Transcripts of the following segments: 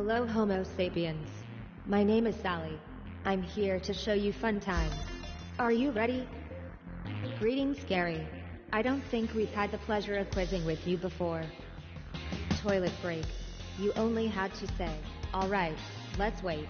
Hello Homo sapiens. My name is Sally. I'm here to show you fun times. Are you ready? Greetings, Gary. I don't think we've had the pleasure of quizzing with you before. Toilet break. You only had to say, alright, let's wait.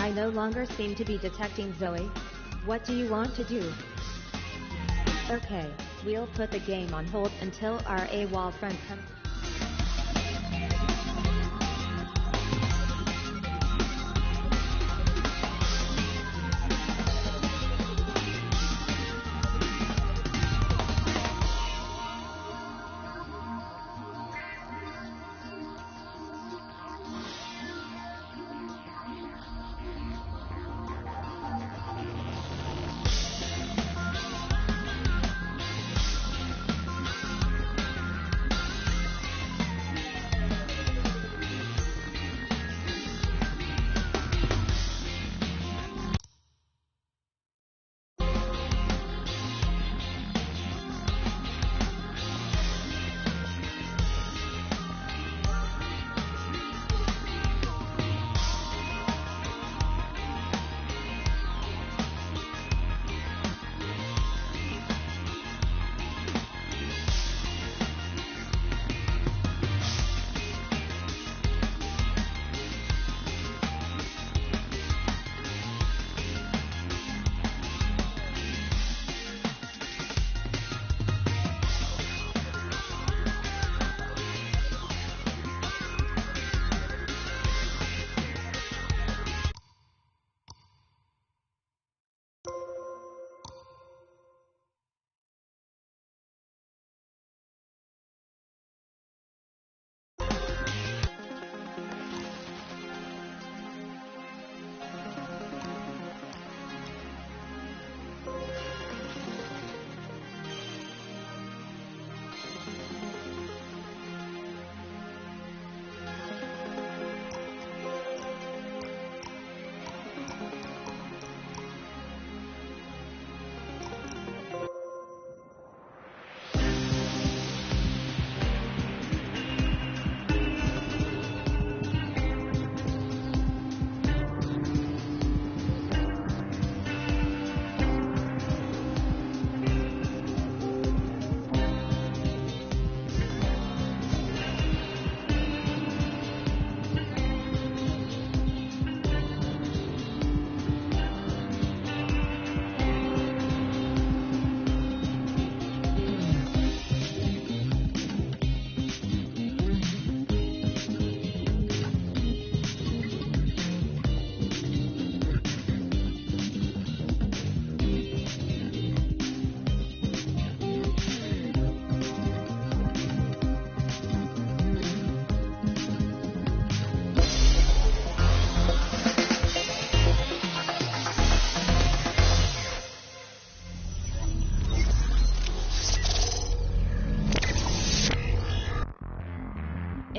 I no longer seem to be detecting Zoe. What do you want to do? Okay, we'll put the game on hold until our AWOL friend comes.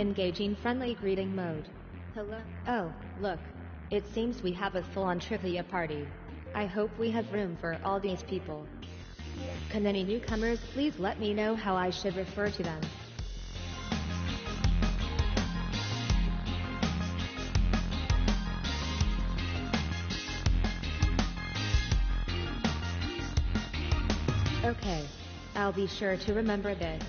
Engaging friendly greeting mode. Hello? Oh, look. It seems we have a full-on trivia party. I hope we have room for all these people. Can any newcomers please let me know how I should refer to them? Okay. I'll be sure to remember this.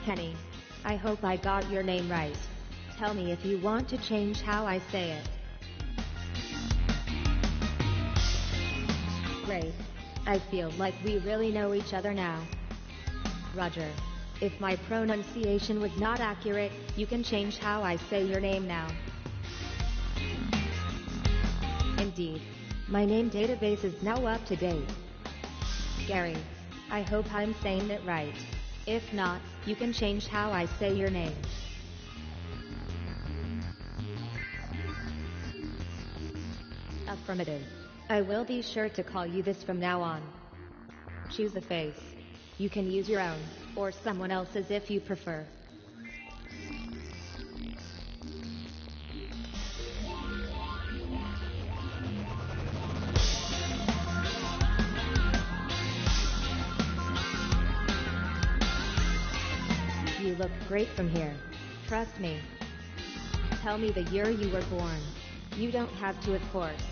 Kenny. I hope I got your name right. Tell me if you want to change how I say it. Great. I feel like we really know each other now. Roger. If my pronunciation was not accurate, you can change how I say your name now. Indeed. My name database is now up to date. Gary. I hope I'm saying it right. If not, you can change how I say your name. Affirmative. I will be sure to call you this from now on. Choose a face. You can use your own, or someone else's if you prefer. You look great from here. Trust me. Tell me the year you were born. You don't have to, of course.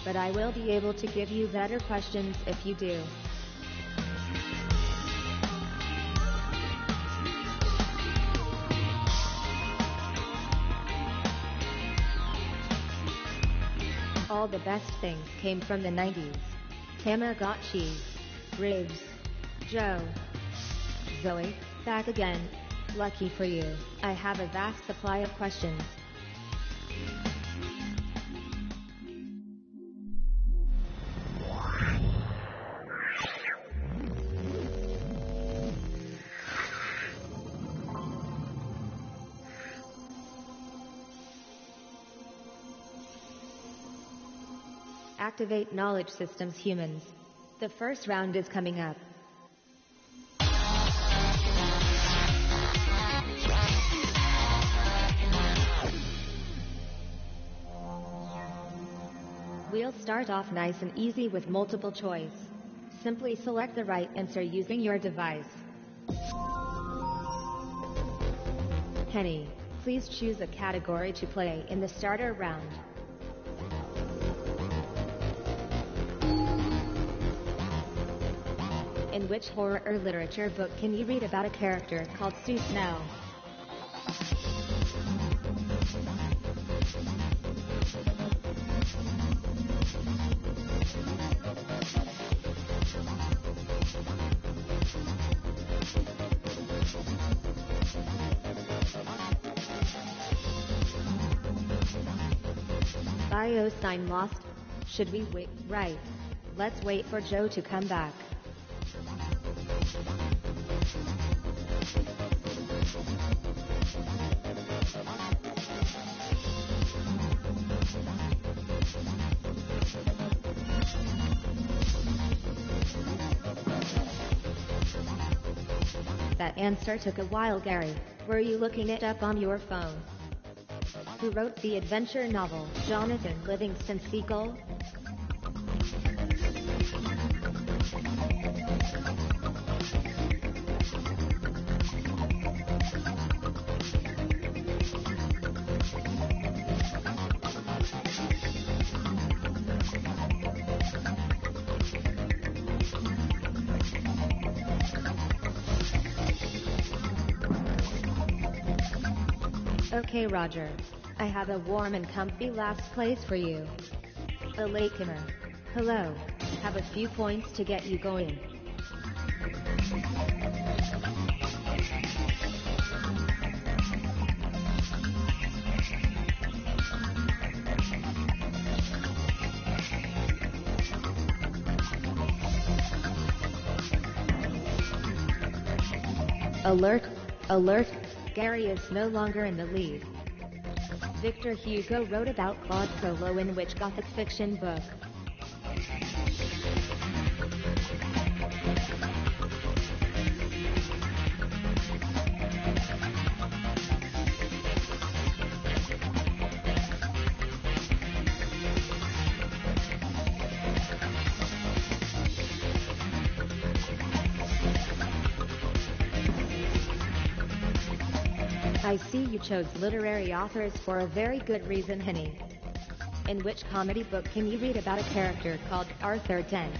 But I will be able to give you better questions if you do. All the best things came from the 90s. Tamagotchi. Ribs. Joe. Zoe, back again. Lucky for you, I have a vast supply of questions. Activate knowledge systems, humans. The first round is coming up. We'll start off nice and easy with multiple choice. Simply select the right answer using your device. Kenny, please choose a category to play in the starter round. In which horror or literature book can you read about a character called Sue Snell? Bio sign lost. Should we wait? Right. Let's wait for Joe to come back. That answer took a while, Gary. Were you looking it up on your phone? Who wrote the adventure novel, Jonathan Livingston Seagull? Okay, Roger. I have a warm and comfy last place for you. A latecomer. Hello. Have a few points to get you going. Alert! Alert! Gary is no longer in the lead. Victor Hugo wrote about Claude Frollo in which Gothic fiction book? I see you chose literary authors for a very good reason, honey. In which comedy book can you read about a character called Arthur Dent?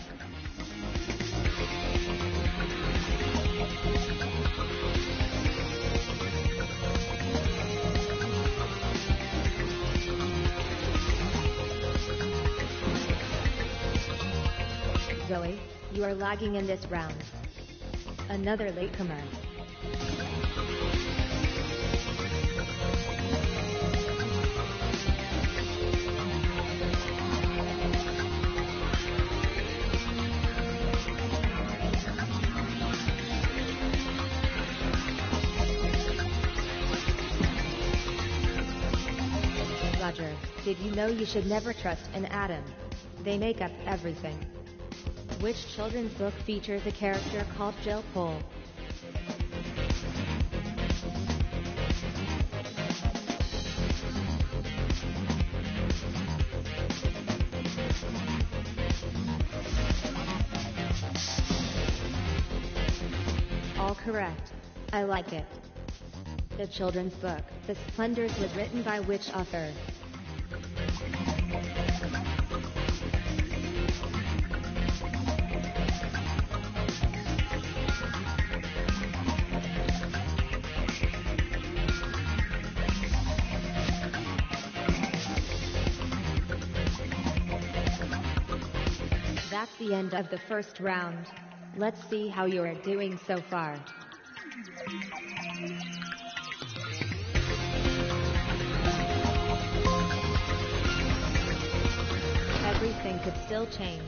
Zoe, you are lagging in this round. Another latecomer. Roger, did you know you should never trust an atom? They make up everything. Which children's book features a character called Jill Pole? All correct. I like it. The children's book, The Splendors, was written by which author? That's the end of the first round. Let's see how you are doing so far. Everything could still change.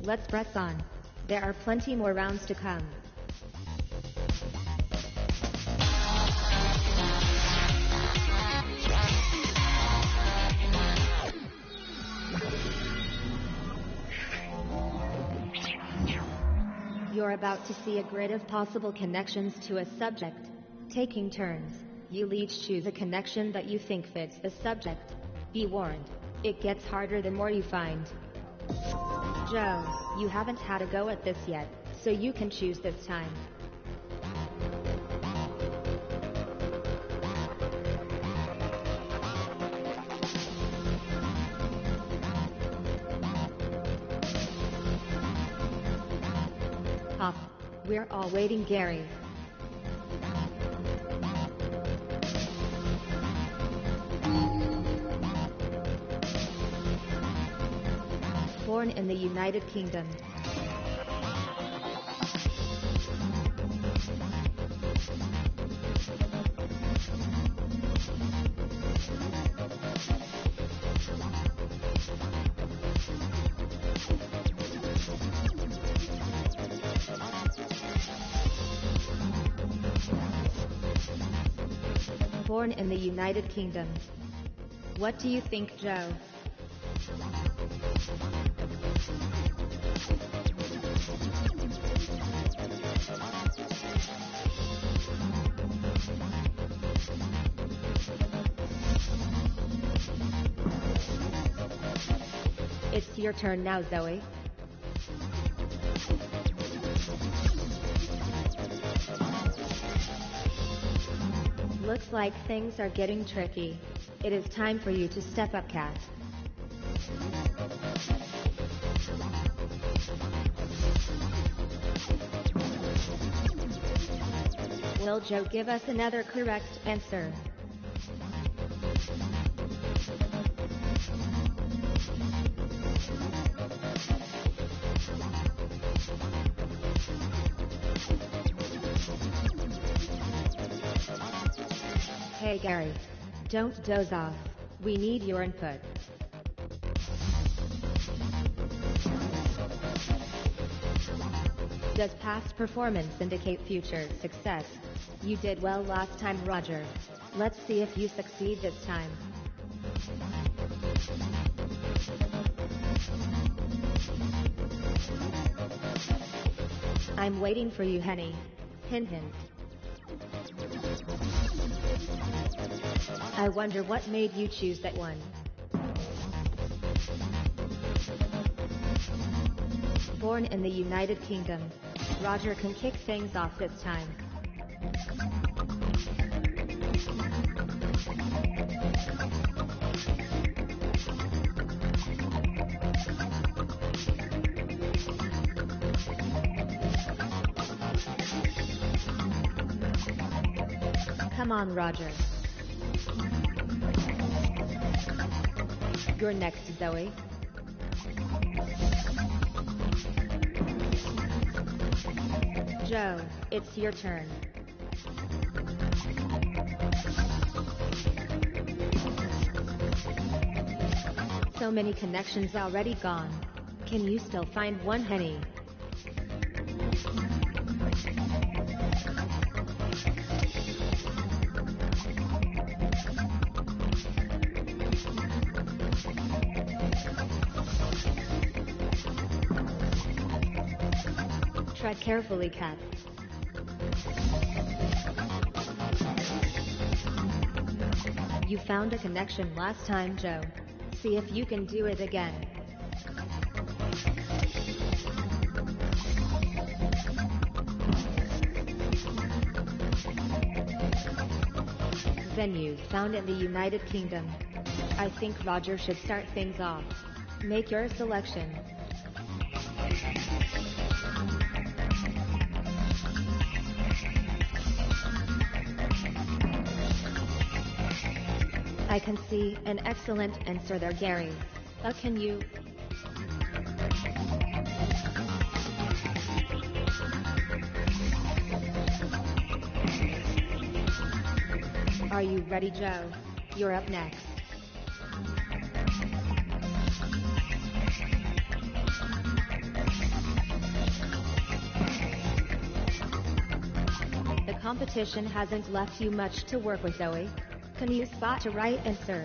Let's press on. There are plenty more rounds to come. You're about to see a grid of possible connections to a subject. Taking turns, you'll each choose a connection that you think fits the subject. Be warned, it gets harder the more you find. Joe, you haven't had a go at this yet, so you can choose this time. Pop, we're all waiting, Gary. Born in the United Kingdom. Born in the United Kingdom. What do you think, Joe? It's your turn now, Zoe. Looks like things are getting tricky. It is time for you to step up, Kat. Will Joe give us another correct answer? Hey Gary, don't doze off. We need your input. Does past performance indicate future success? You did well last time, Roger. Let's see if you succeed this time. I'm waiting for you, Henny. Hint hint. I wonder what made you choose that one. Born in the United Kingdom, Roger can kick things off this time. Come on, Roger. You're next, Zoe. Joe, it's your turn. So many connections already gone. Can you still find one, Henny? Tread carefully, Cat. You found a connection last time, Joe. See if you can do it again. Venues found in the United Kingdom. I think Roger should start things off. Make your selection. I can see an excellent answer there, Gary. Can you? Are you ready, Joe? You're up next. The competition hasn't left you much to work with, Zoe. Can you spot a right answer?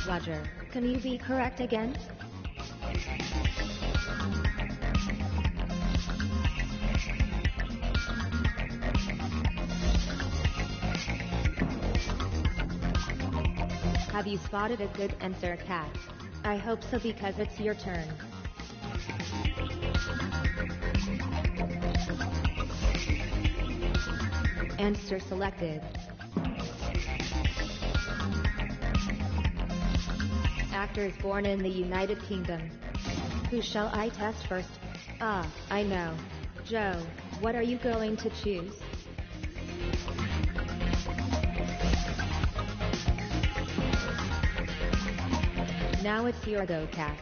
Roger, can you be correct again? Have you spotted a good answer, Cat? I hope so, because it's your turn. Answer selected. Actors born in the United Kingdom. Who shall I test first? Ah, I know. Joe, what are you going to choose? Now it's your go, Cat.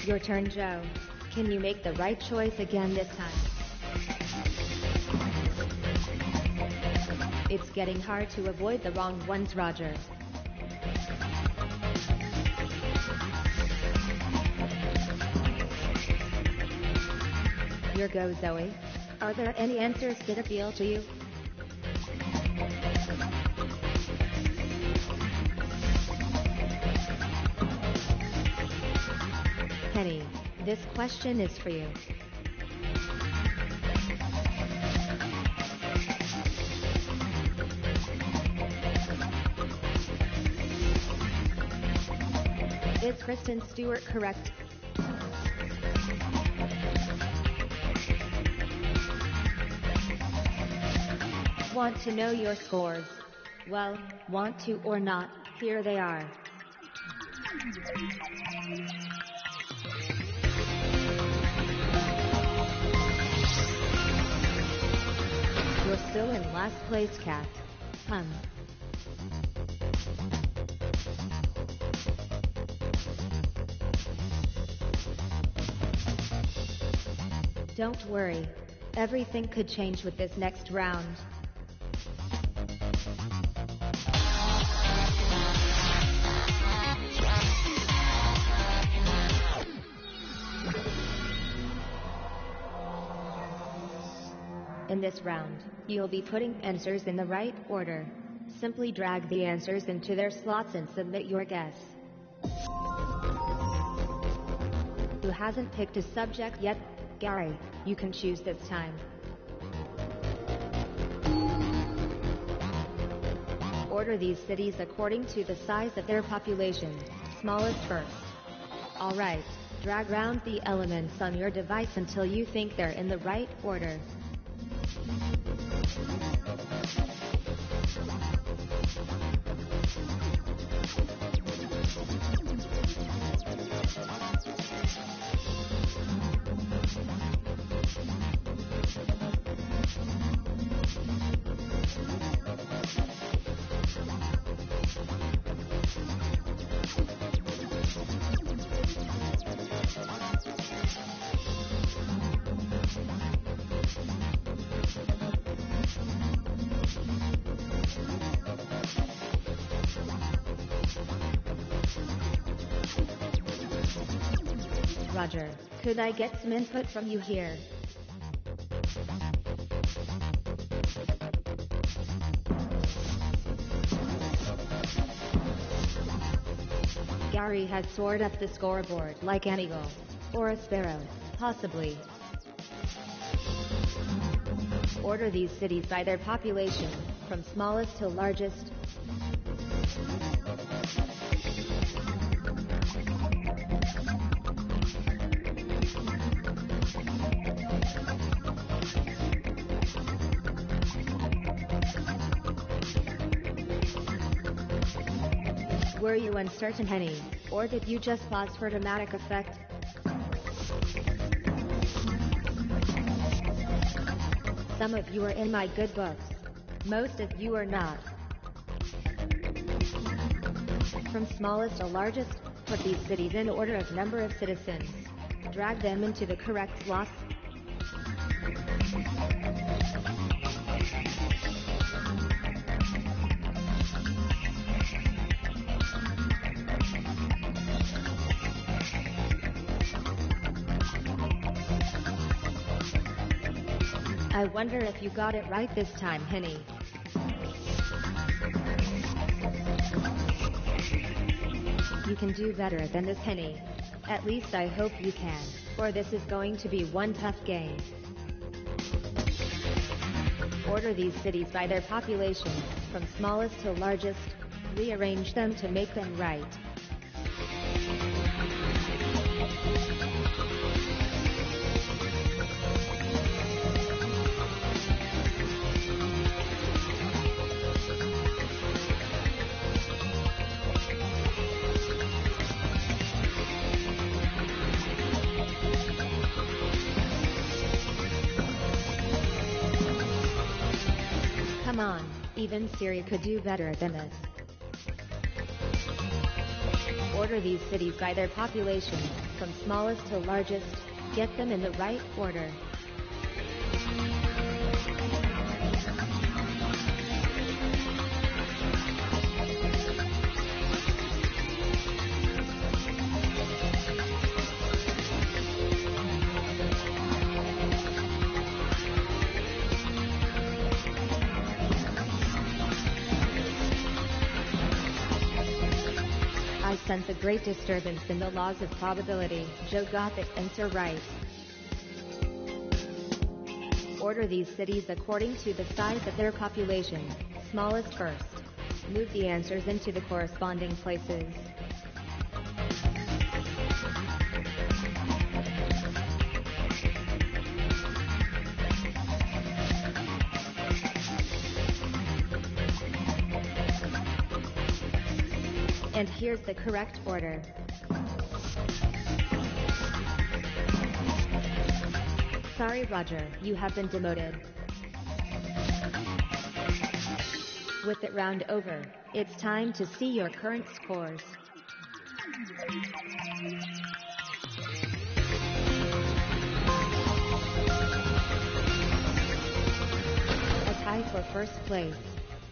Your turn, Joe. Can you make the right choice again this time? It's getting hard to avoid the wrong ones, Roger. Your go, Zoe. Are there any answers that appeal to you? Penny, this question is for you. Is Kristen Stewart correct? Want to know your scores? Well, want to or not, here they are. You're still in last place, Cat. Don't worry. Everything could change with this next round. In this round, you'll be putting answers in the right order. Simply drag the answers into their slots and submit your guess. Who hasn't picked a subject yet? Gary, you can choose this time. Order these cities according to the size of their population, smallest first. Alright, drag round the elements on your device until you think they're in the right order. Roger, could I get some input from you here? Gary has soared up the scoreboard like an eagle. Or a sparrow, possibly. Order these cities by their population, from smallest to largest. Were you uncertain, Henny, or did you just pause for dramatic effect? Some of you are in my good books. Most of you are not. From smallest to largest, put these cities in order of number of citizens. Drag them into the correct slots. I wonder if you got it right this time, Henny. You can do better than this, Henny. At least I hope you can, or this is going to be one tough game. Order these cities by their population, from smallest to largest. Rearrange them to make them right. Come on, even Siri could do better than this. Order these cities by their population, from smallest to largest. Get them in the right order. I sense a great disturbance in the laws of probability. Joe got the answer right. Order these cities according to the size of their population, smallest first. Move the answers into the corresponding places. And here's the correct order. Sorry, Roger, you have been demoted. With it round over, it's time to see your current scores. A tie for first place.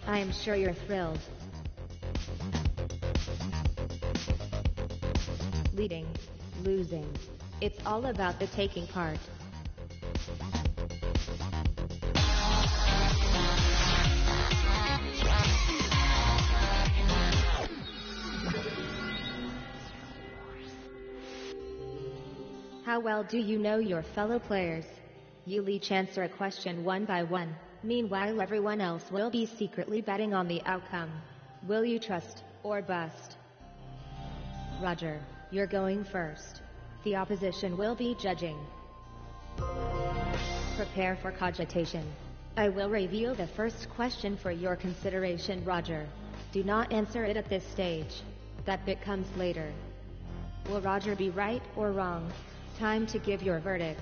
I am sure you're thrilled. Leading, losing. It's all about the taking part. How well do you know your fellow players? You'll each answer a question one by one. Meanwhile, everyone else will be secretly betting on the outcome. Will you trust or bust? Roger, you're going first. The opposition will be judging. Prepare for cogitation. I will reveal the first question for your consideration, Roger. Do not answer it at this stage. That bit comes later. Will Roger be right or wrong? Time to give your verdict.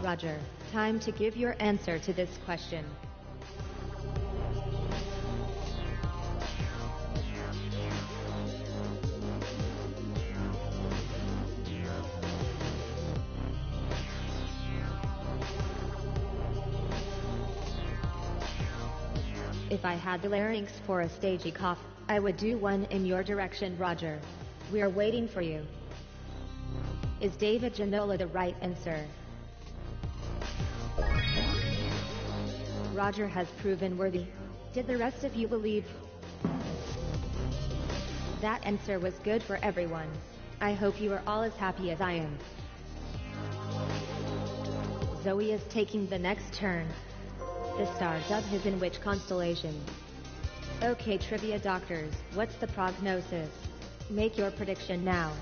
Roger, time to give your answer to this question. If I had the larynx for a stagey cough, I would do one in your direction, Roger. We're waiting for you. Is David Ginola the right answer? Roger has proven worthy. Did the rest of you believe? That answer was good for everyone. I hope you are all as happy as I am. Zoe is taking the next turn. The star dove is in which constellation? Okay, trivia doctors, what's the prognosis? Make your prediction now.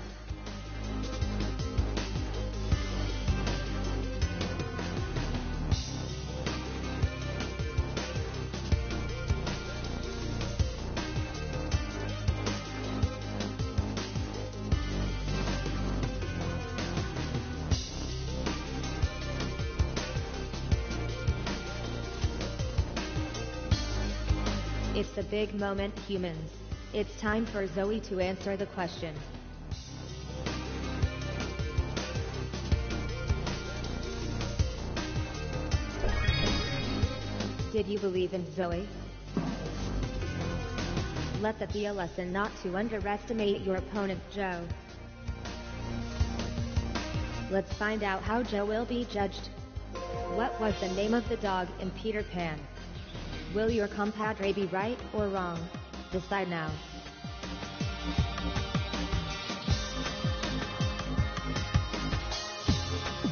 It's a big moment, humans. It's time for Zoe to answer the question. Did you believe in Zoe? Let that be a lesson not to underestimate your opponent, Joe. Let's find out how Joe will be judged. What was the name of the dog in Peter Pan? Will your compadre be right or wrong? Decide now.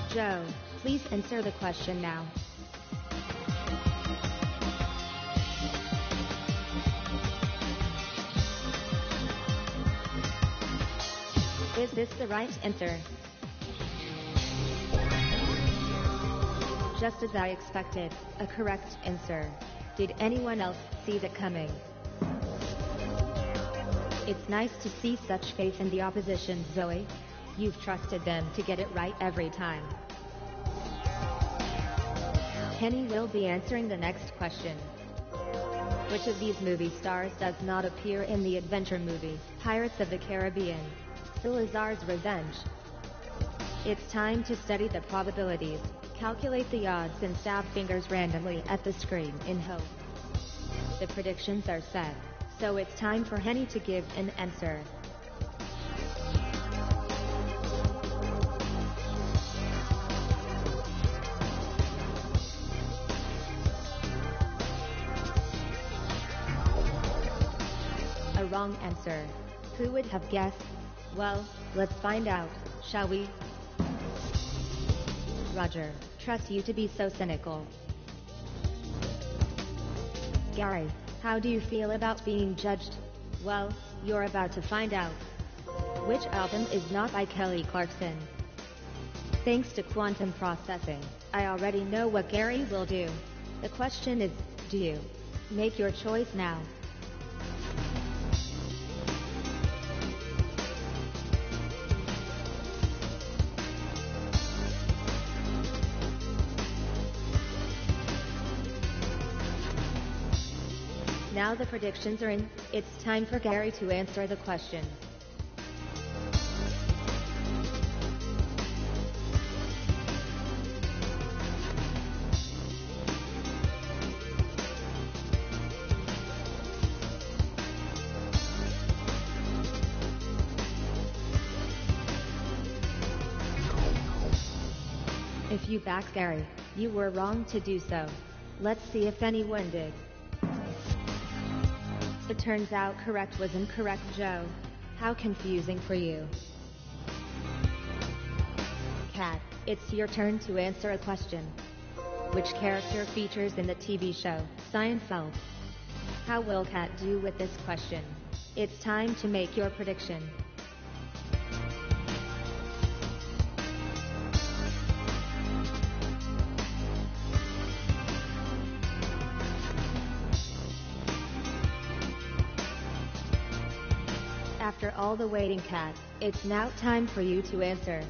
Joe, please answer the question now. Is this the right answer? Just as I expected, a correct answer. Did anyone else see that coming? It's nice to see such faith in the opposition, Zoe. You've trusted them to get it right every time. Penny will be answering the next question. Which of these movie stars does not appear in the adventure movie, Pirates of the Caribbean? Salazar's Revenge. It's time to study the probabilities. Calculate the odds and stab fingers randomly at the screen in hope. The predictions are set, so it's time for Henny to give an answer. A wrong answer. Who would have guessed? Well, let's find out, shall we? Roger, trust you to be so cynical. Gary, how do you feel about being judged? Well, you're about to find out. Which album is not by Kelly Clarkson? Thanks to quantum processing, I already know what Gary will do. The question is, do you? Make your choice now. Now the predictions are in. It's time for Gary to answer the question. If you back Gary, you were wrong to do so. Let's see if anyone did. It turns out correct was incorrect, Joe. How confusing for you. Kat, it's your turn to answer a question. Which character features in the TV show Seinfeld? How will Kat do with this question? It's time to make your prediction. After all the waiting, Kat, it's now time for you to answer.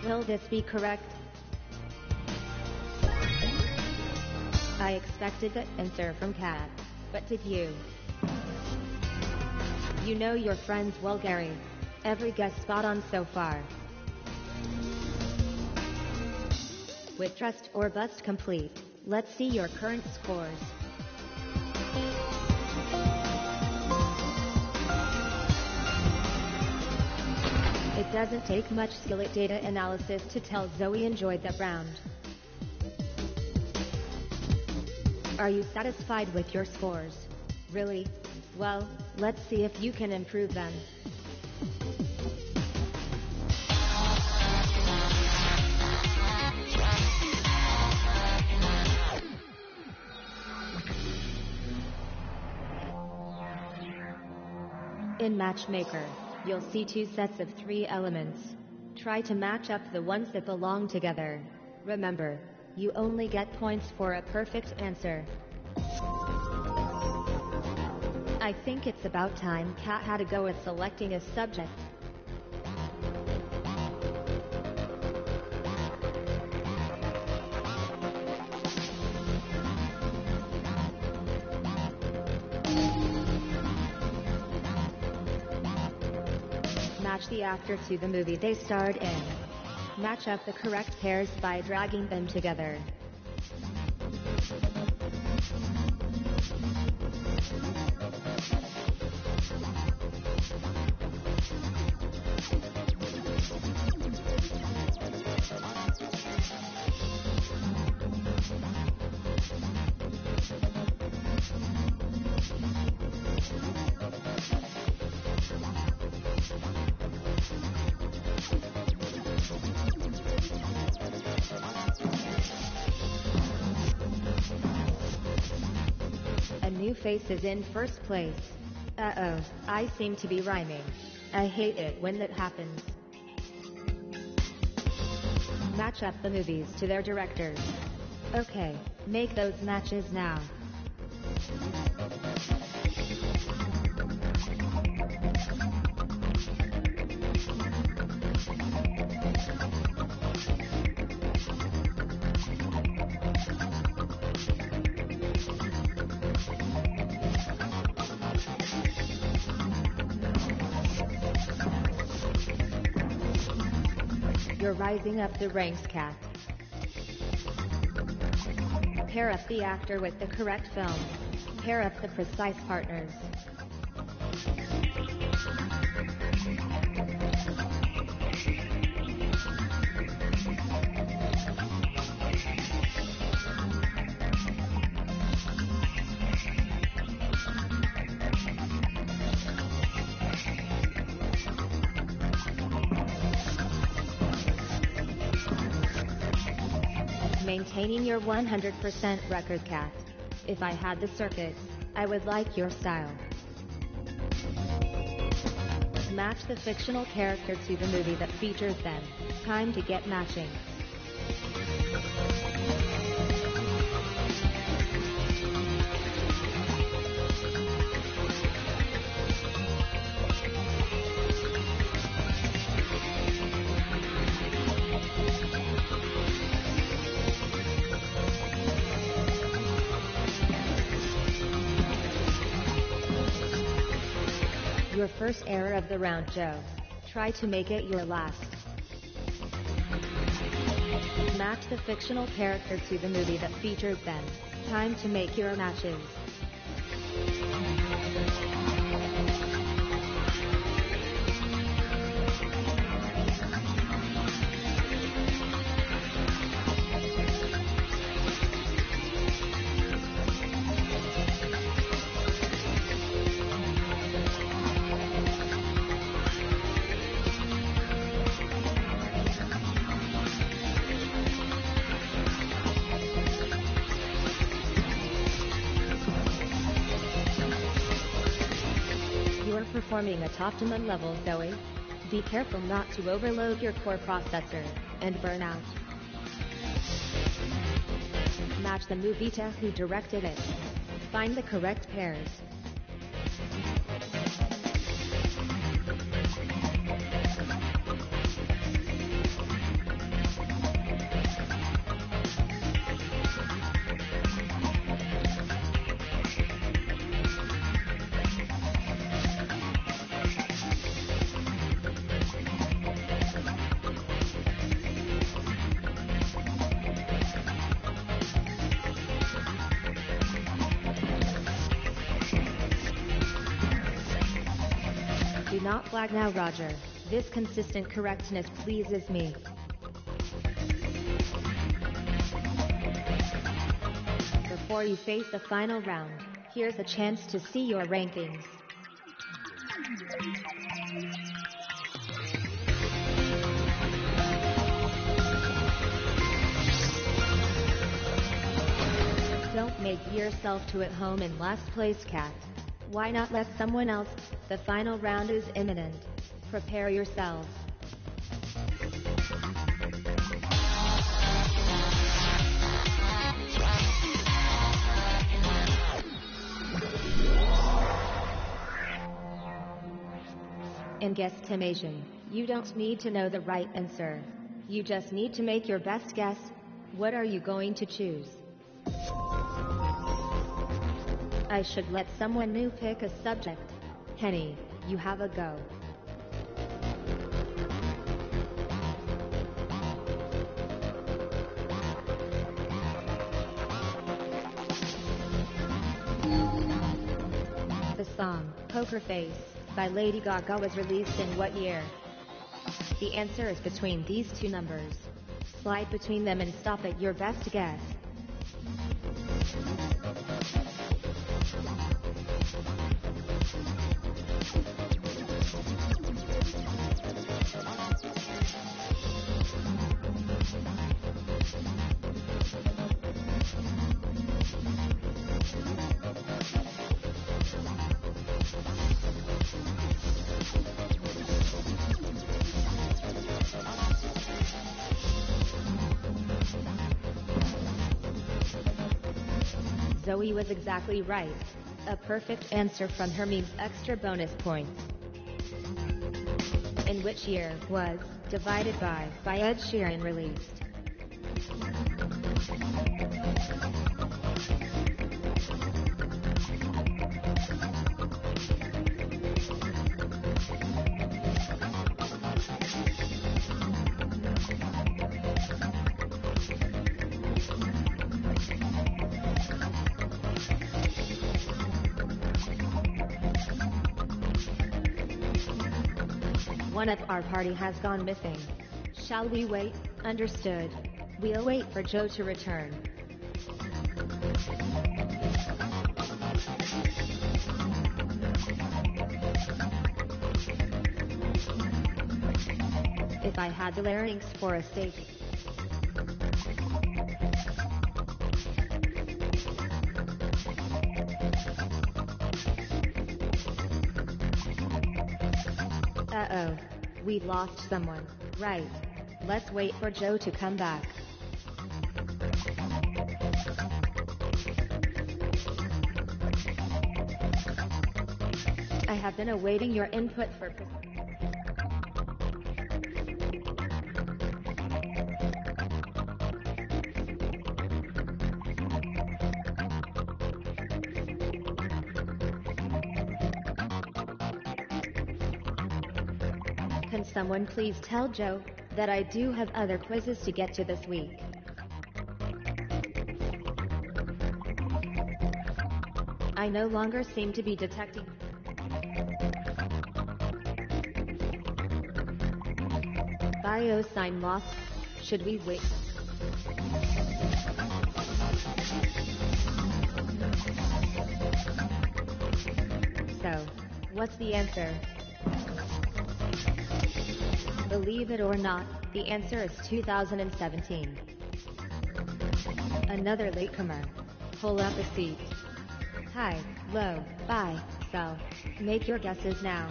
Will this be correct? I expected that answer from Kat, but did you? You know your friends well, Gary. Every guess spot on so far. With trust or bust complete, let's see your current scores. It doesn't take much skill at data analysis to tell Zoe enjoyed that round. Are you satisfied with your scores? Really? Well, let's see if you can improve them. In Matchmaker, you'll see 2 sets of 3 elements. Try to match up the ones that belong together. Remember, you only get points for a perfect answer. I think it's about time Kat had to go with selecting a subject. Match the actor to the movie they starred in. Match up the correct pairs by dragging them together. A new face is in first place. Uh-oh, I seem to be rhyming. I hate it when that happens. Match up the movies to their directors. Okay, make those matches now. You're rising up the ranks, Kat. Pair up the actor with the correct film. Pair up the precise partners. Maintaining your 100% record, Kat. If I had the circuits, I would like your style. Match the fictional character to the movie that features them. Time to get matching. Your first error of the round, Joe. Try to make it your last. Match the fictional character to the movie that features them. Time to make your matches. performing at optimum level, Zoe. Be careful not to overload your core processor and burn out. Match the movie to who directed it. Find the correct pairs. Do not flag now, Roger. This consistent correctness pleases me. Before you face the final round, here's a chance to see your rankings. Don't make yourself too at home in last place, Cat. Why not let someone else? The final round is imminent. Prepare yourselves. In guesstimation, you don't need to know the right answer. You just need to make your best guess. What are you going to choose? I should let someone new pick a subject. Henny, you have a go. The song, Poker Face, by Lady Gaga was released in what year? The answer is between these two numbers. Slide between them and stop at your best guess. Zoe was exactly right. A perfect answer from her means extra bonus points. In which year was Divided by Ed Sheeran released? One of our party has gone missing. Shall we wait? Understood. We'll wait for Joe to return. If I had the larynx for a steak. Uh-oh. We've lost someone. Right. Let's wait for Joe to come back. I have been awaiting your input for... Can someone please tell Joe that I do have other quizzes to get to this week? I no longer seem to be detecting... Bio sign lost. Should we wait? So, what's the answer? Believe it or not, the answer is 2017. Another latecomer. Pull up a seat. Hi, low, bye. cell. Make your guesses now.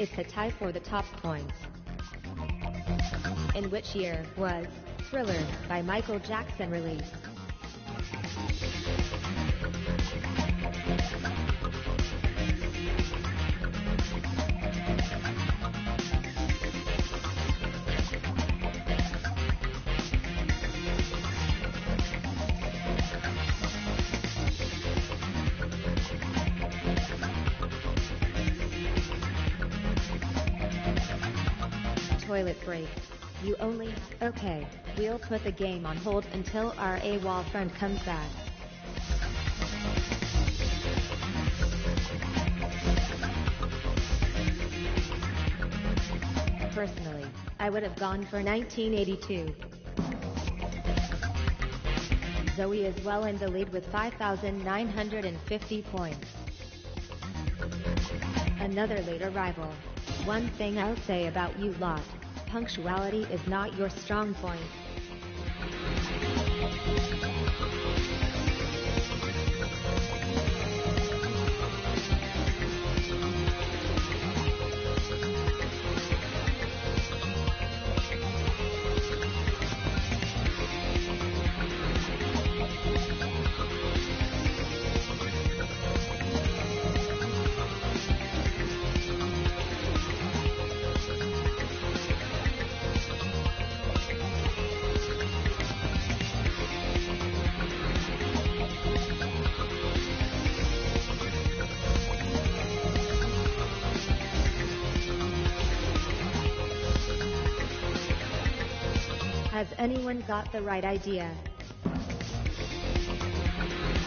It's a tie for the top points. In which year was Thriller by Michael Jackson released? Toilet break. You only... Okay, we'll put the game on hold until our AWOL friend comes back. Personally, I would have gone for 1982. Zoe is well in the lead with 5,950 points. Another late arrival. One thing I'll say about you lot. Punctuality is not your strong point. Has anyone got the right idea?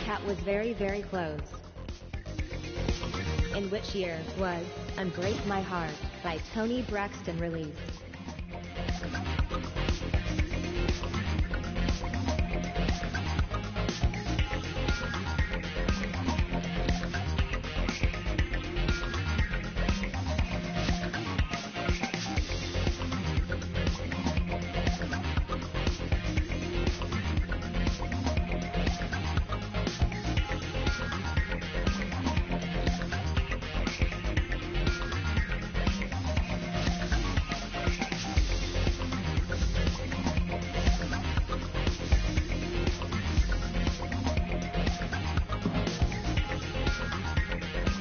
Cat was very, very close. In which year was Unbreak My Heart by Toni Braxton released?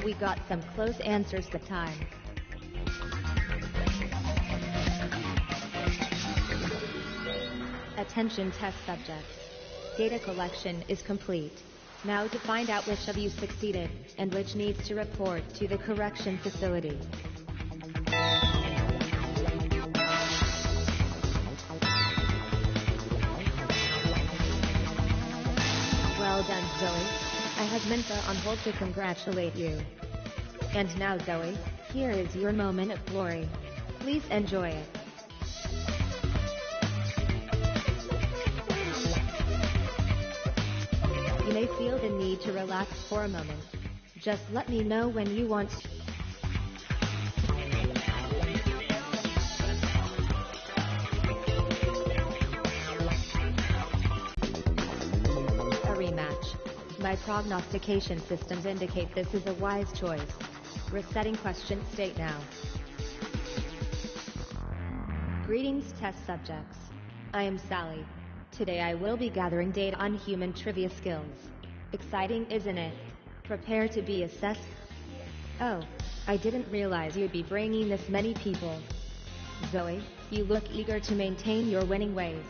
We got some close answers this time. Attention test subjects. Data collection is complete. Now to find out which of you succeeded, and which needs to report to the correction facility. Well done, Zoe. I had Minta on hold to congratulate you. And now, Zoe, here is your moment of glory. Please enjoy it. You may feel the need to relax for a moment. Just let me know when you want to. A rematch. My prognostication systems indicate this is a wise choice. Resetting question state now. Greetings, test subjects. I am Sally. Today I will be gathering data on human trivia skills. Exciting, isn't it? Prepare to be assessed. Oh, I didn't realize you'd be bringing this many people. Zoe, you look eager to maintain your winning ways.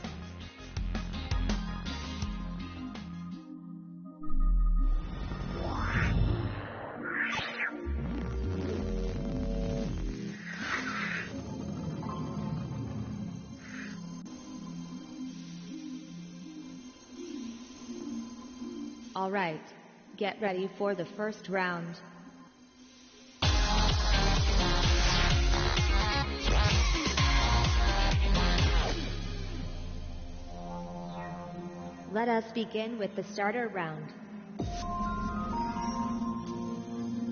Alright, get ready for the first round. Let us begin with the starter round.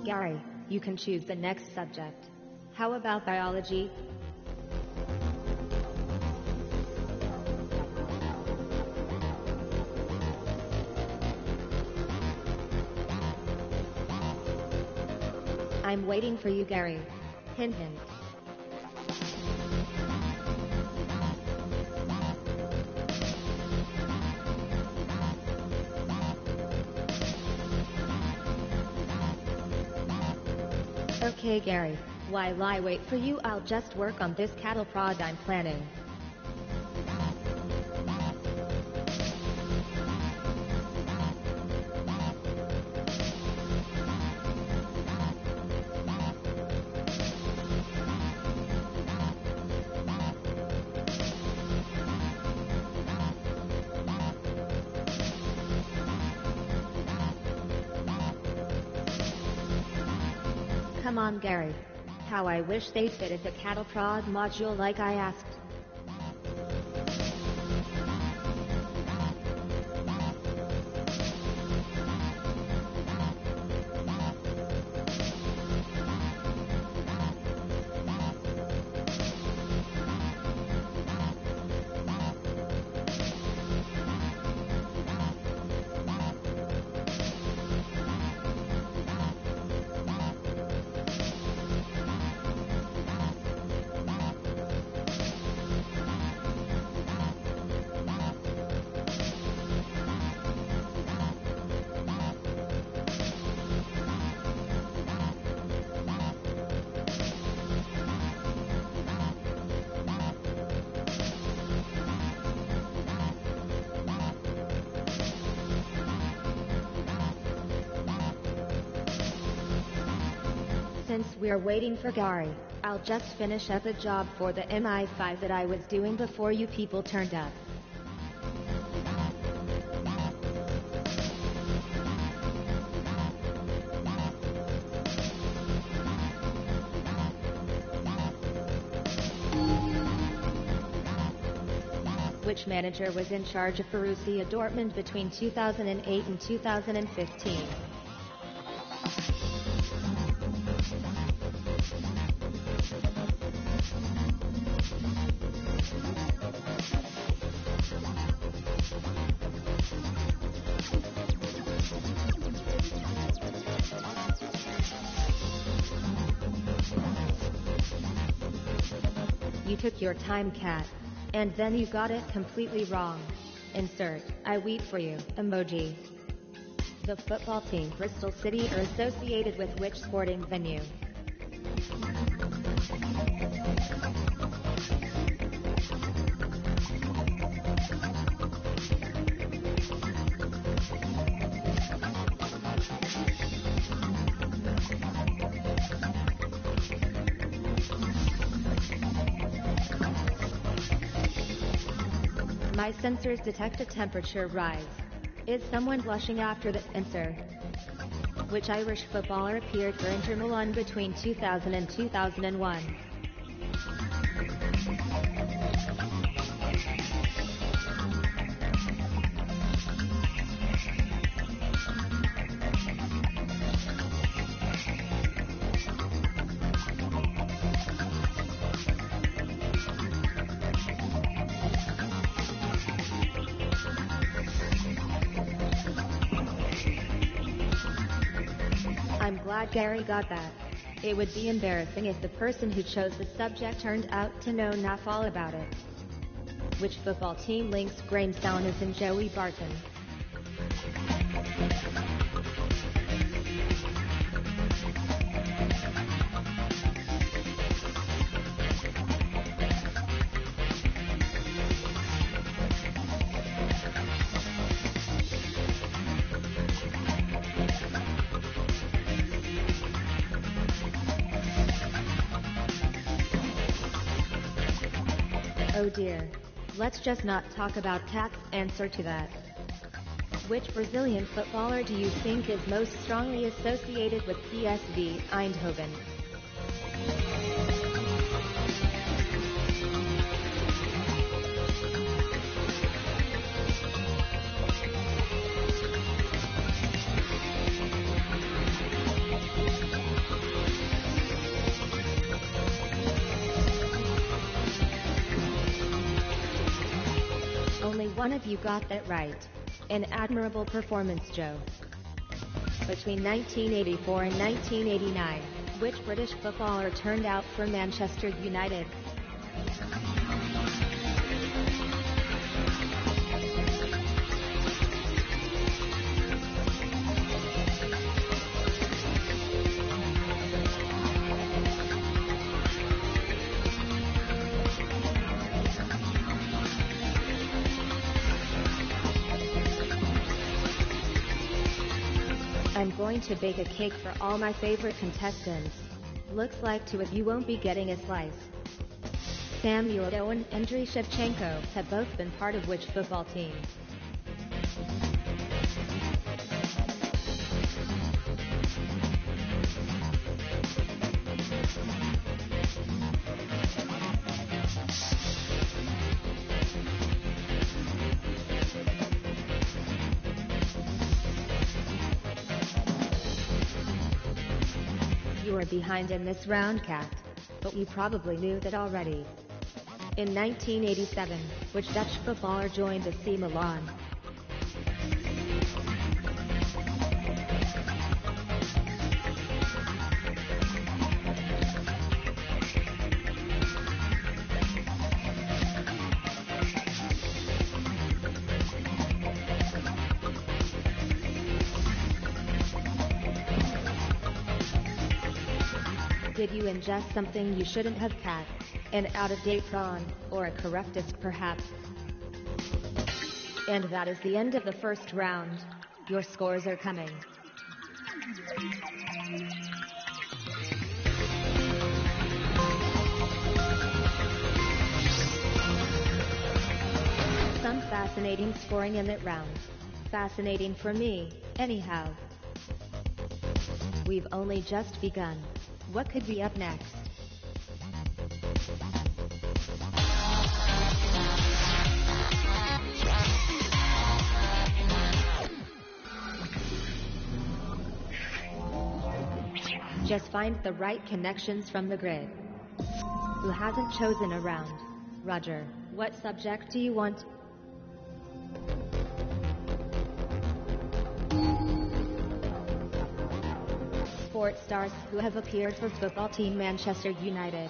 Gary, you can choose the next subject. How about biology? I'm waiting for you, Gary. Hint, hint. Okay, Gary. While I wait for you, I'll just work on this cattle prod I'm planning. Come on, Gary. How I wish they fitted the cattle prod module like I asked. Since we're waiting for Gary, I'll just finish up a job for the MI5 that I was doing before you people turned up. Which manager was in charge of Borussia Dortmund between 2008 and 2015? You took your time, cat. And then you got it completely wrong. Insert, I weep for you, emoji. The football team Bristol City are associated with which sporting venue? My sensors detect a temperature rise. Is someone blushing after the answer? Which Irish footballer appeared for Inter Milan between 2000 and 2001? I'm glad Gary got that. It would be embarrassing if the person who chose the subject turned out to know enough all about it. Which football team links Graham Souness and Joey Barton? Oh dear. Let's just not talk about tax. Answer to that. Which Brazilian footballer do you think is most strongly associated with PSV Eindhoven? Only one of you got that right. An admirable performance, Joe. Between 1984 and 1989, which British footballer turned out for Manchester United? I'm going to bake a cake for all my favorite contestants. Looks like two of you won't be getting a slice. Samuel Eto'o and Andriy Shevchenko have both been part of which football team? You are behind in this round, Cat. But you probably knew that already. In 1987, which Dutch footballer joined AC Milan? Did you ingest something you shouldn't have, Cat? An out-of-date prawn, or a correct disc perhaps? And that is the end of the first round. Your scores are coming. Some fascinating scoring in that round. Fascinating for me, anyhow. We've only just begun. What could be up next? Just find the right connections from the grid. Who hasn't chosen a round? Roger, what subject do you want? Sports stars who have appeared for football team Manchester United.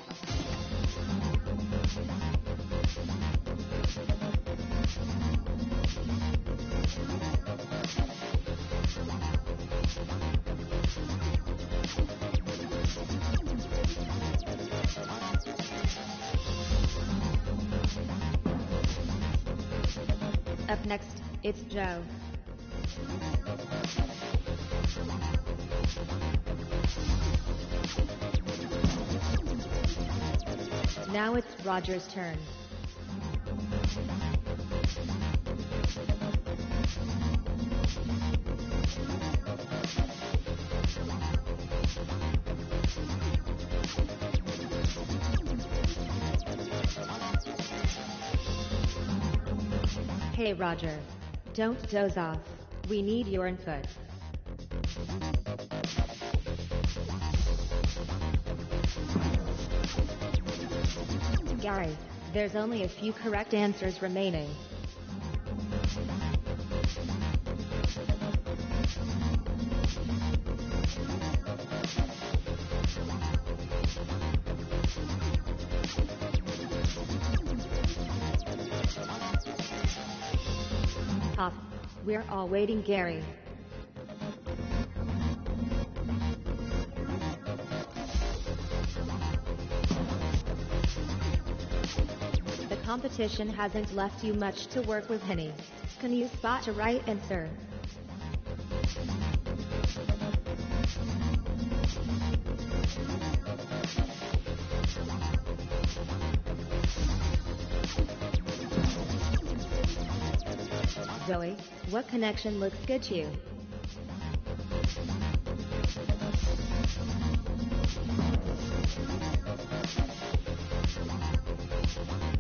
Up next, it's Joe. Now it's Roger's turn. Hey Roger, don't doze off. We need your input. Gary, there's only a few correct answers remaining. Pop, we're all waiting, Gary. The competition hasn't left you much to work with, Henny. Can you spot a right answer? Zoe, what connection looks good to you?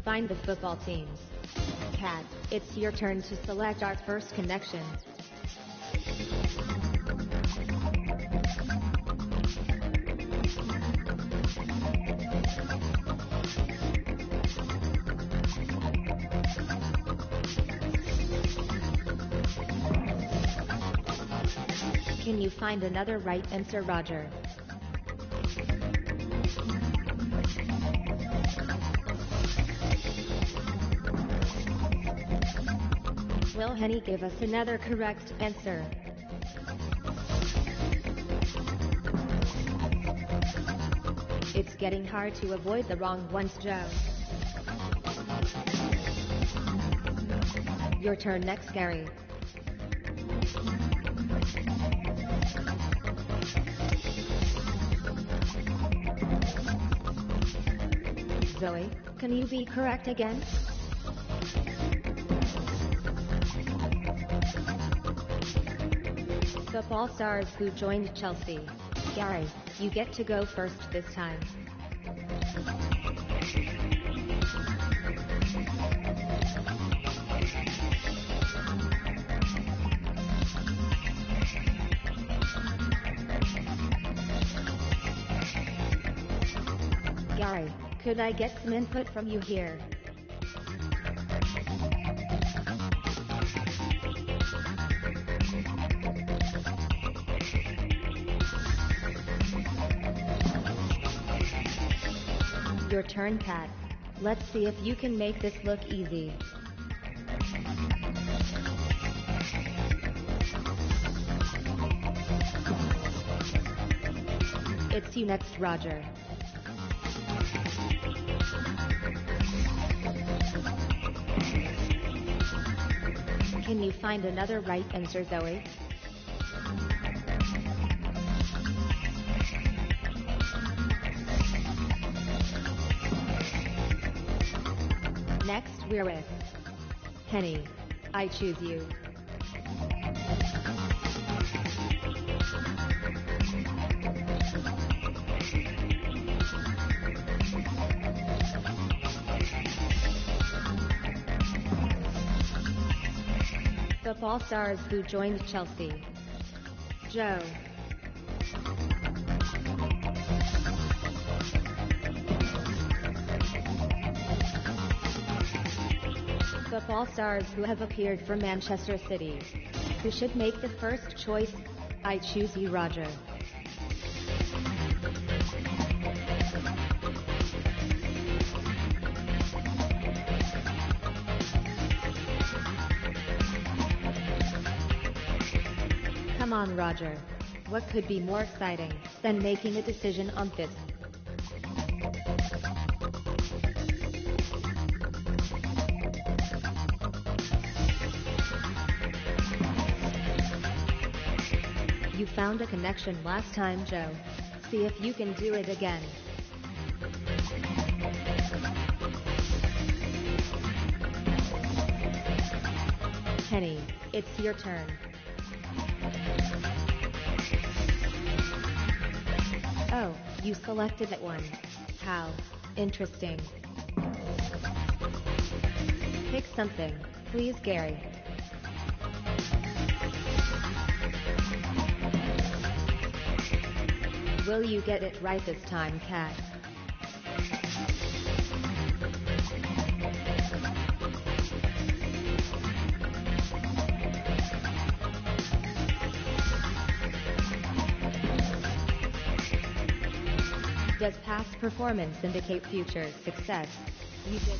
Find the football teams. Kat, it's your turn to select our first connection. Can you find another right answer, Roger? Will Henny give us another correct answer? It's getting hard to avoid the wrong ones, Joe. Your turn next, Gary. Zoe, can you be correct again? Football stars who joined Chelsea. Gary, you get to go first this time. Gary, could I get some input from you here? Your turn, Kat. Let's see if you can make this look easy. It's you next, Roger. Can you find another right answer, Zoe? Next, we're with Henny. I choose you. Football stars who joined Chelsea. Joe. Football stars who have appeared for Manchester City. Who should make the first choice? I choose you, Roger. Come on, Roger. What could be more exciting than making a decision on this? You found a connection last time, Joe. See if you can do it again. Henny, it's your turn. Oh, you selected that one. How interesting. Pick something, please, Gary. Will you get it right this time, Kat? Does past performance indicate future success? You did.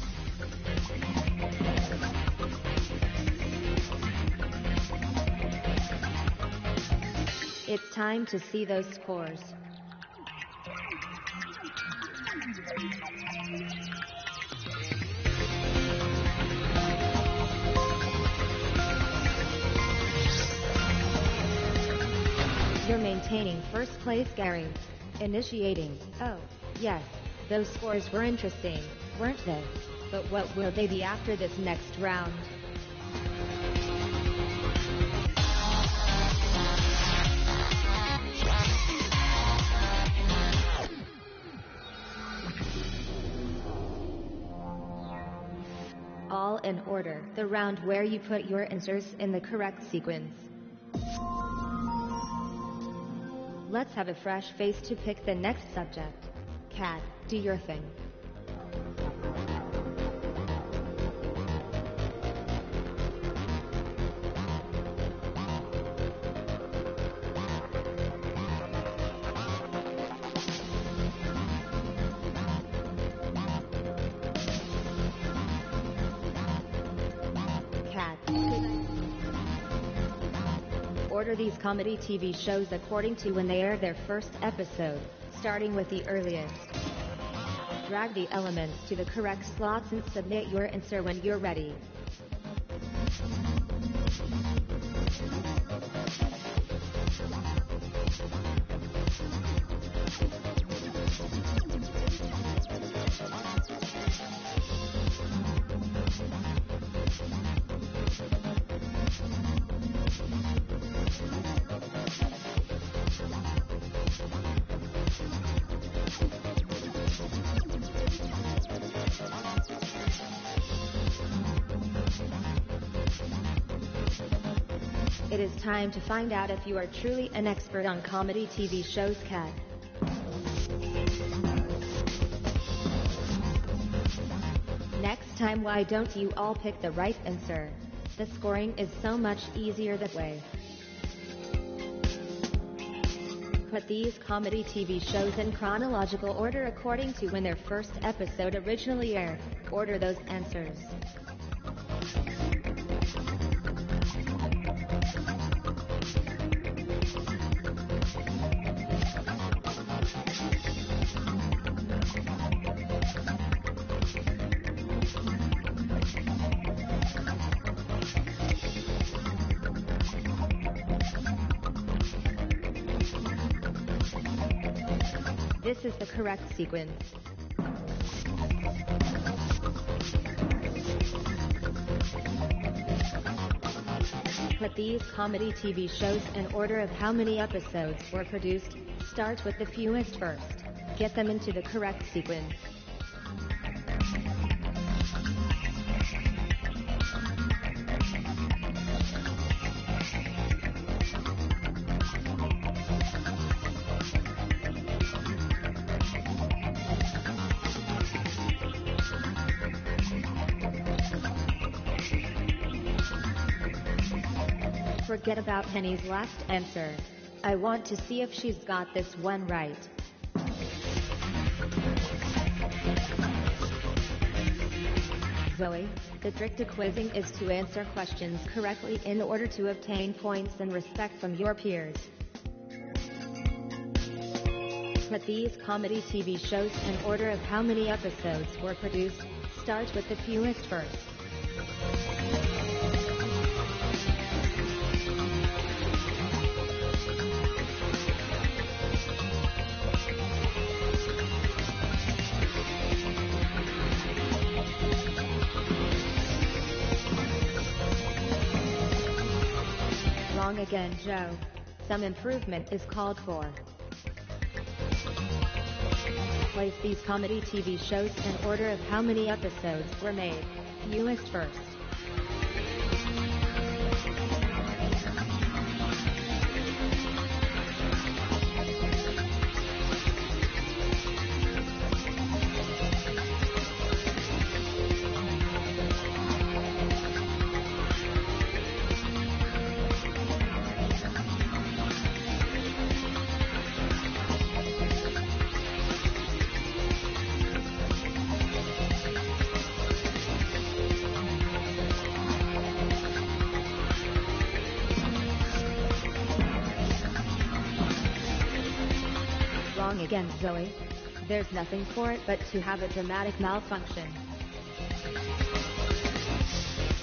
It's time to see those scores. You're maintaining first place, Gary. Initiating. Oh, yes, those scores were interesting, weren't they? But what will they be after this next round? all in order, the round where you put your answers in the correct sequence. Let's have a fresh face to pick the next subject. Cat, do your thing. Order these comedy TV shows according to when they air their first episode, starting with the earliest. Drag the elements to the correct slots and submit your answer when you're ready. It is time to find out if you are truly an expert on comedy TV shows, Cat. Next time, why don't you all pick the right answer? The scoring is so much easier that way. Put these comedy TV shows in chronological order according to when their first episode originally aired. Order those answers. This is the correct sequence. Put these comedy TV shows in order of how many episodes were produced. Start with the fewest first. Get them into the correct sequence. Forget about Penny's last answer. I want to see if she's got this one right. Zoe, the trick to quizzing is to answer questions correctly in order to obtain points and respect from your peers. Put these comedy TV shows in order of how many episodes were produced. Start with the fewest first. Wrong again, Joe. Some improvement is called for. Place these comedy TV shows in order of how many episodes were made. Fewest first. Wrong again, Zoe. There's nothing for it but to have a dramatic malfunction.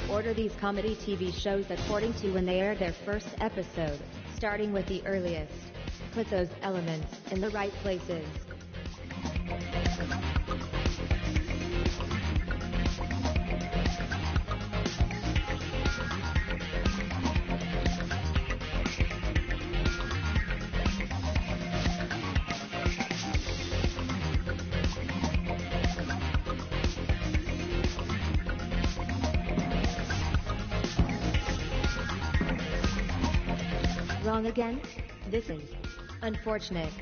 Order these comedy TV shows according to when they aired their first episode, starting with the earliest. Put those elements in the right places. wrong again? This is unfortunate.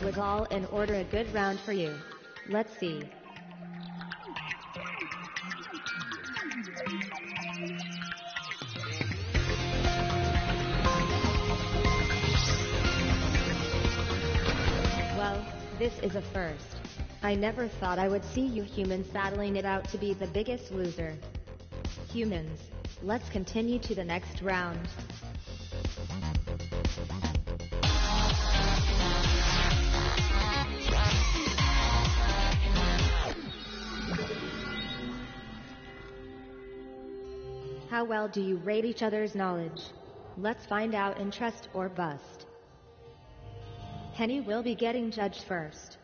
Was all in order a good round for you? Let's see. Well, this is a first. I never thought I would see you humans battling it out to be the biggest loser. Humans, let's continue to the next round. How well do you rate each other's knowledge? Let's find out in trust or bust. Henny will be getting judged first.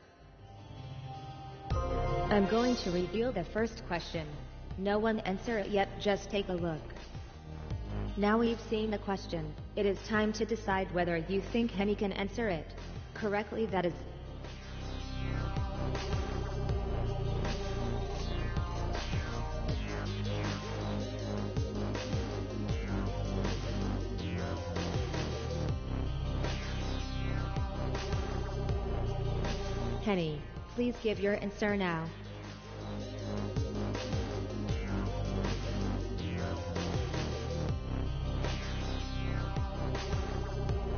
I'm going to reveal the first question. No one answer it yet, just take a look. Now we've seen the question, it is time to decide whether you think Henny can answer it correctly. That is Henny, please give your answer now.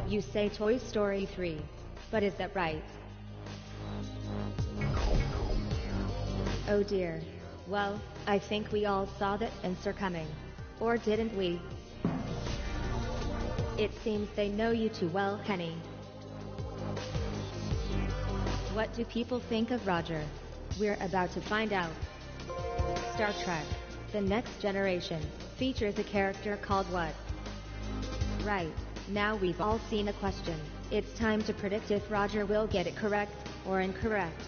You say Toy Story 3, but is that right? Oh dear. Well, I think we all saw that answer coming. Or didn't we? It seems they know you too well, Henny. What do people think of Roger? We're about to find out. Star Trek: The Next Generation features a character called what? Right, now we've all seen a question. It's time to predict if Roger will get it correct or incorrect.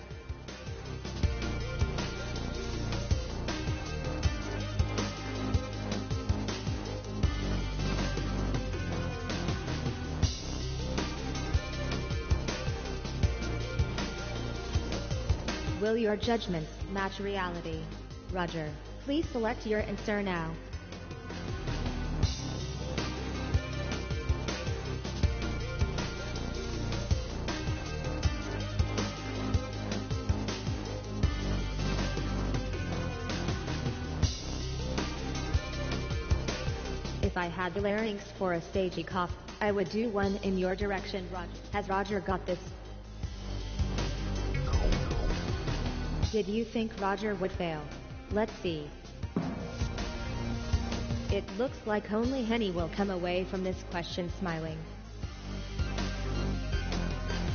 Will your judgments match reality? Roger, please select your answer now. If I had the larynx for a stagey cough, I would do one in your direction. Roger. Has Roger got this? Did you think Roger would fail? Let's see. It looks like only Henny will come away from this question smiling.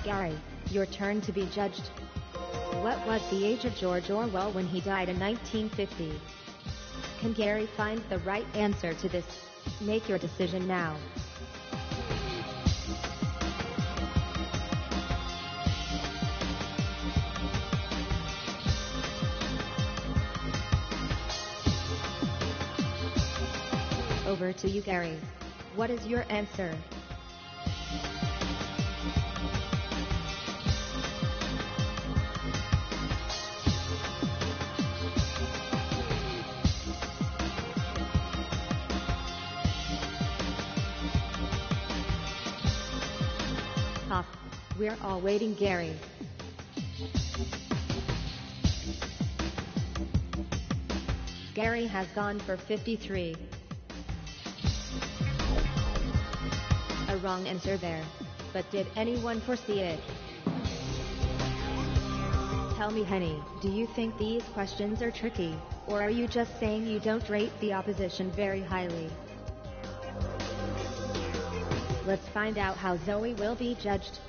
Gary, your turn to be judged. What was the age of George Orwell when he died in 1950? Can Gary find the right answer to this? Make your decision now. Over to you, Gary. What is your answer? Pop. We're all waiting, Gary. Gary has gone for 53. A wrong answer there. But did anyone foresee it? Tell me, Henny, do you think these questions are tricky, or are you just saying you don't rate the opposition very highly? Let's find out how Zoe will be judged.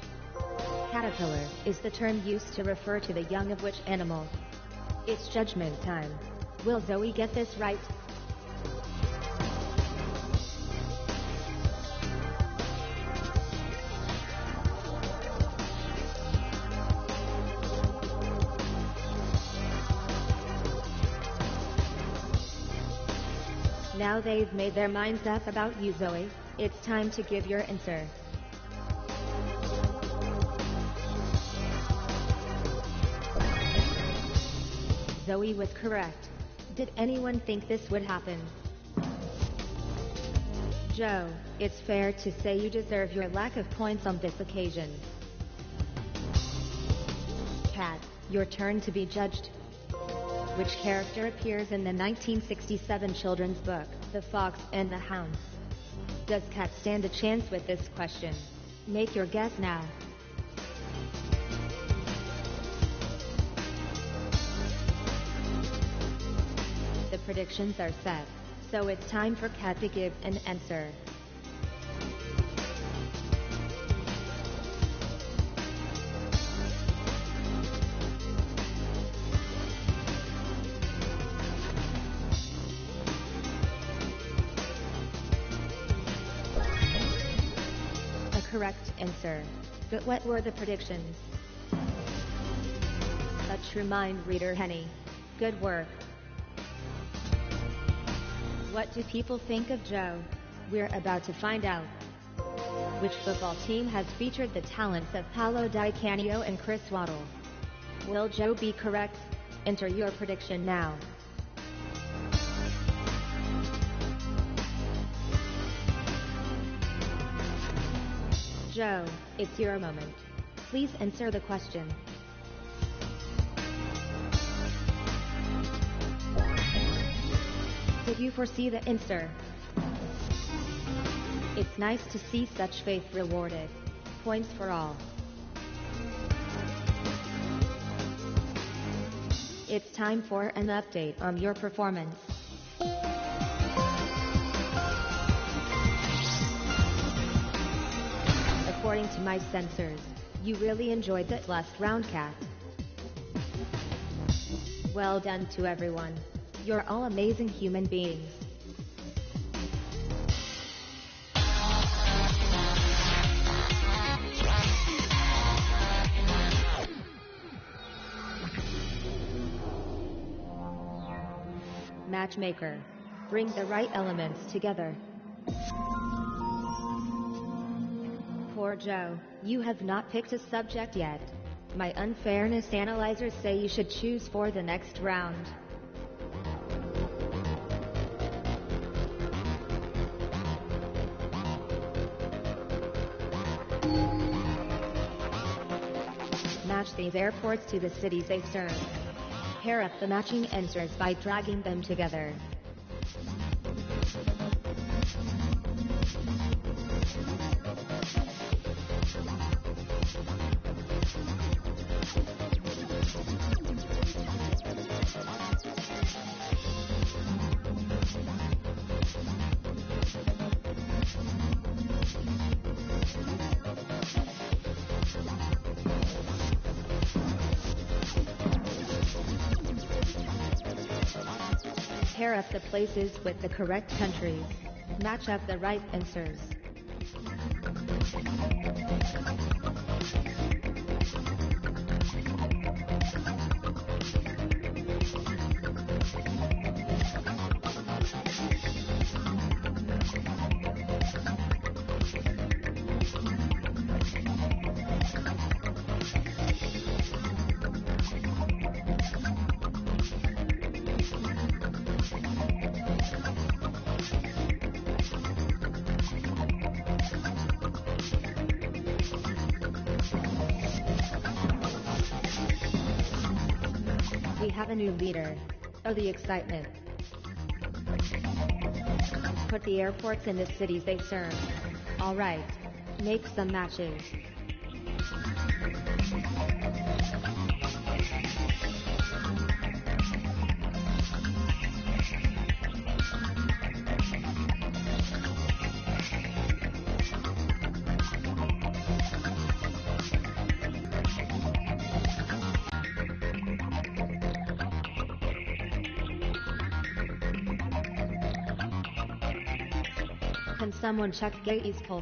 Caterpillar is the term used to refer to the young of which animal? It's judgment time. Will Zoe get this right? Now they've made their minds up about you, Zoe. It's time to give your answer. Zoe was correct. Did anyone think this would happen? Joe, it's fair to say you deserve your lack of points on this occasion. Kat, your turn to be judged. Which character appears in the 1967 children's book, The Fox and the Hound? Does Kat stand a chance with this question? Make your guess now. The predictions are set, so it's time for Kat to give an answer. Correct answer. But what were the predictions? A true mind reader, Henny. Good work. What do people think of Joe? We're about to find out. Which football team has featured the talents of Paolo Di Canio and Chris Waddle? Will Joe be correct? Enter your prediction now. Joe, it's your moment. Please answer the question. Did you foresee the answer? It's nice to see such faith rewarded. Points for all. It's time for an update on your performance. According to my sensors, you really enjoyed that last round, Kat. Well done to everyone. You're all amazing human beings. Matchmaker, bring the right elements together. Poor Joe, you have not picked a subject yet. My unfairness analyzers say you should choose for the next round. Match these airports to the cities they serve. Pair up the matching answers by dragging them together. Pair up the places with the correct countries. Match up the right answers. We have a new leader. Oh, the excitement. Put the airports in the cities they serve. All right. Make some matches. Can someone check Gate's pulse?